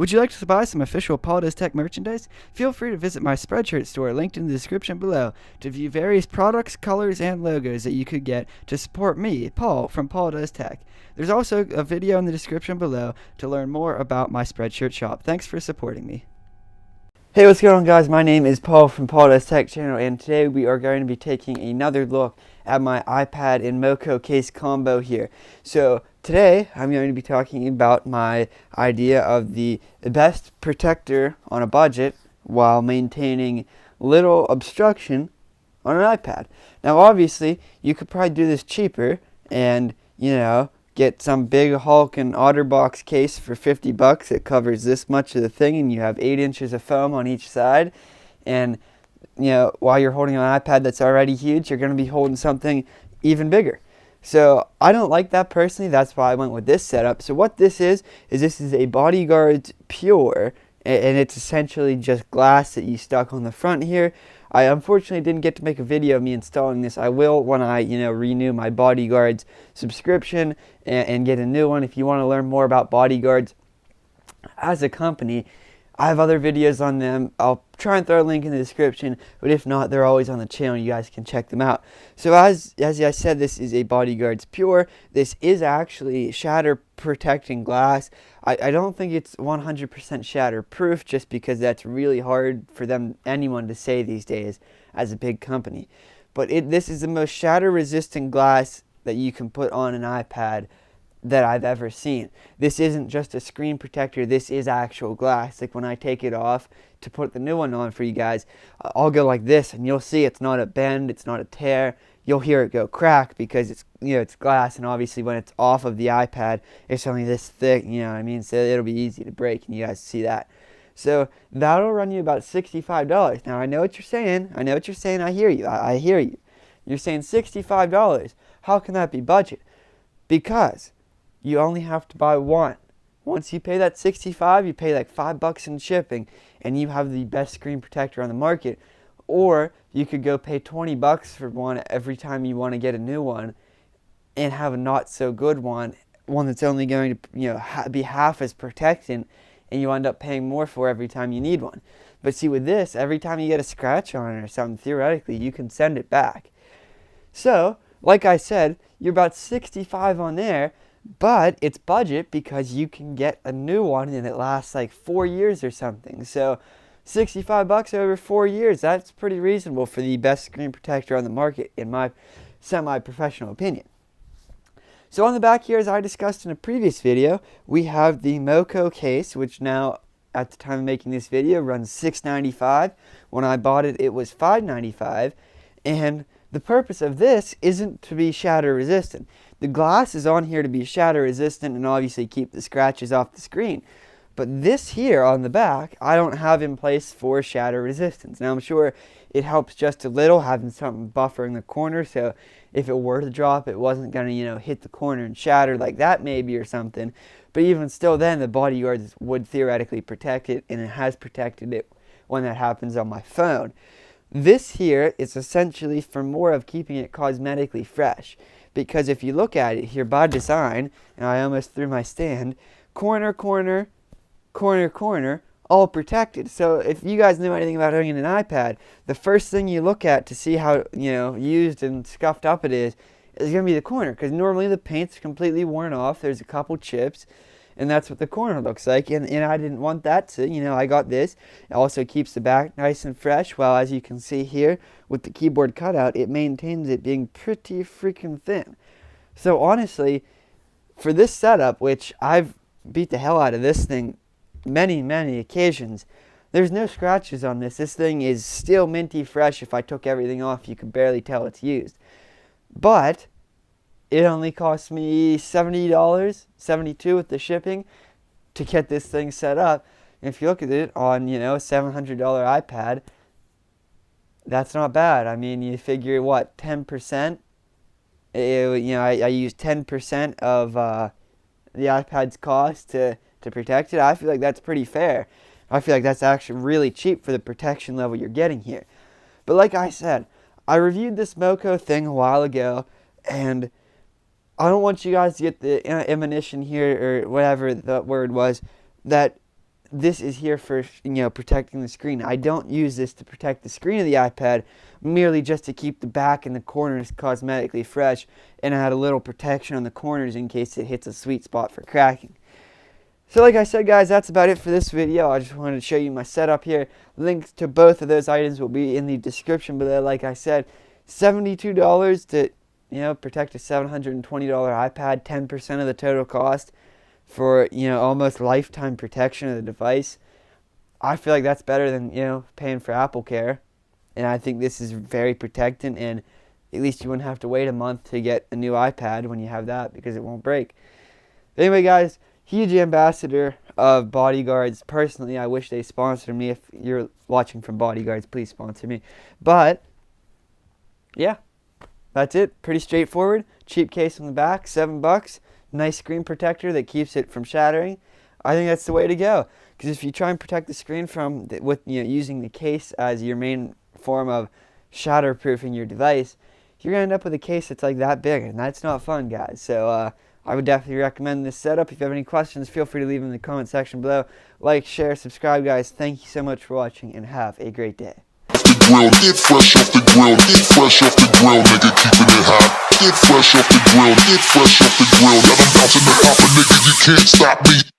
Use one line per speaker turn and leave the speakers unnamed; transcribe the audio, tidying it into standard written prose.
Would you like to buy some official Paul Does Tech merchandise? Feel free to visit my Spreadshirt store linked in the description below to view various products, colors, and logos that you could get to support me, Paul, from Paul Does Tech. There's also a video in the description below to learn more about my Spreadshirt shop. Thanks for supporting me. Hey, what's going on, guys? My name is Paul from Paul Does Tech channel, and today we are going to be taking another look at my iPad and Moco case combo here. So today I'm going to be talking about my idea of the best protector on a budget while maintaining little obstruction on an iPad. Now obviously you could probably do this cheaper and, get some big Hulk and OtterBox case for $50 that covers this much of the thing, and you have 8 inches of foam on each side. And while you're holding an iPad that's already huge, you're going to be holding something even bigger. So I don't like that personally. That's why I went with this setup. So what this is this is a Bodyguards Pure, and it's essentially just glass that you stuck on the front here. I unfortunately didn't get to make a video of me installing this. I will when I renew my Bodyguards subscription and get a new one. If you want to learn more about Bodyguards as a company, I have other videos on them. I'll try and throw a link in the description, but if not, they're always on the channel. You guys can check them out. So as I said, this is a Bodyguards Pure. This is actually shatter protecting glass. I don't think it's 100% shatter proof, just because that's really hard for anyone to say these days as a big company. But this is the most shatter resistant glass that you can put on an iPad that I've ever seen. This isn't just a screen protector, this is actual glass. Like when I take it off to put the new one on for you guys, I'll go like this and you'll see it's not a bend, it's not a tear. You'll hear it go crack because it's it's glass, and obviously when it's off of the iPad it's only this thick, so it'll be easy to break, and you guys see that. So that'll run you about $65. Now I know what you're saying, I hear you, I hear you. You're saying $65, how can that be budget? Because you only have to buy one. Once you pay that $65, you pay like $5 in shipping, and you have the best screen protector on the market. Or you could go pay $20 for one every time you want to get a new one, and have a not so good one that's only going to be half as protected, and you end up paying more for every time you need one. But see, with this, every time you get a scratch on it or something, theoretically you can send it back. So like I said, you're about $65 on there. But it's budget because you can get a new one and it lasts like 4 years or something. So $65 over 4 years, that's pretty reasonable for the best screen protector on the market, in my semi-professional opinion. So on the back here, as I discussed in a previous video, we have the Moco case, which now at the time of making this video runs $6.95. When I bought it, it was $5.95. And the purpose of this isn't to be shatter resistant. The glass is on here to be shatter resistant and obviously keep the scratches off the screen. But this here on the back, I don't have in place for shatter resistance. Now I'm sure it helps just a little having something buffering the corner, so if it were to drop, it wasn't going to hit the corner and shatter like that maybe or something. But even still then, the Bodyguards would theoretically protect it, and it has protected it when that happens on my phone. This here is essentially for more of keeping it cosmetically fresh. Because if you look at it here by design, and I almost threw my stand, corner, corner, corner, corner, all protected. So if you guys knew anything about owning an iPad, the first thing you look at to see how used and scuffed up it is going to be the corner. Because normally the paint's completely worn off, there's a couple chips, and that's what the corner looks like. And I didn't want that to, I got this. It also keeps the back nice and fresh, while as you can see here, with the keyboard cutout, it maintains it being pretty freaking thin. So honestly, for this setup, which I've beat the hell out of this thing many occasions, there's no scratches on this. This thing is still minty fresh. If I took everything off, you could barely tell it's used. But it only cost me $70, $72 with the shipping to get this thing set up. And if you look at it on, a $700 iPad, that's not bad. I mean, you figure what, 10%? I use 10% of the iPad's cost to protect it. I feel like that's pretty fair. I feel like that's actually really cheap for the protection level you're getting here. But like I said, I reviewed this Moco thing a while ago, and I don't want you guys to get the ammunition here, or whatever the word was, that this is here for, protecting the screen. I don't use this to protect the screen of the iPad, merely just to keep the back and the corners cosmetically fresh and add a little protection on the corners in case it hits a sweet spot for cracking. So like I said, guys, that's about it for this video. I just wanted to show you my setup here. Links to both of those items will be in the description below. Like I said, $72 to, protect a $720 iPad, 10% of the total cost for, almost lifetime protection of the device. I feel like that's better than, paying for Apple Care. And I think this is very protectant, and at least you wouldn't have to wait a month to get a new iPad when you have that, because it won't break. Anyway, guys, huge ambassador of Bodyguards. Personally, I wish they sponsored me. If you're watching from Bodyguards, please sponsor me. But yeah, that's it. Pretty straightforward. Cheap case on the back, $7. Nice screen protector that keeps it from shattering. I think that's the way to go. Because if you try and protect the screen from using the case as your main form of shatterproofing your device, you're gonna end up with a case that's like that big, and that's not fun, guys. So I would definitely recommend this setup. If you have any questions, feel free to leave them in the comment section below. Like, share, subscribe, guys. Thank you so much for watching, and have a great day.
Get fresh off the grill, get fresh off the grill, nigga, keeping it hot. Get fresh off the grill, get fresh off the grill. Got them bouncing the hopper, nigga, you can't stop me.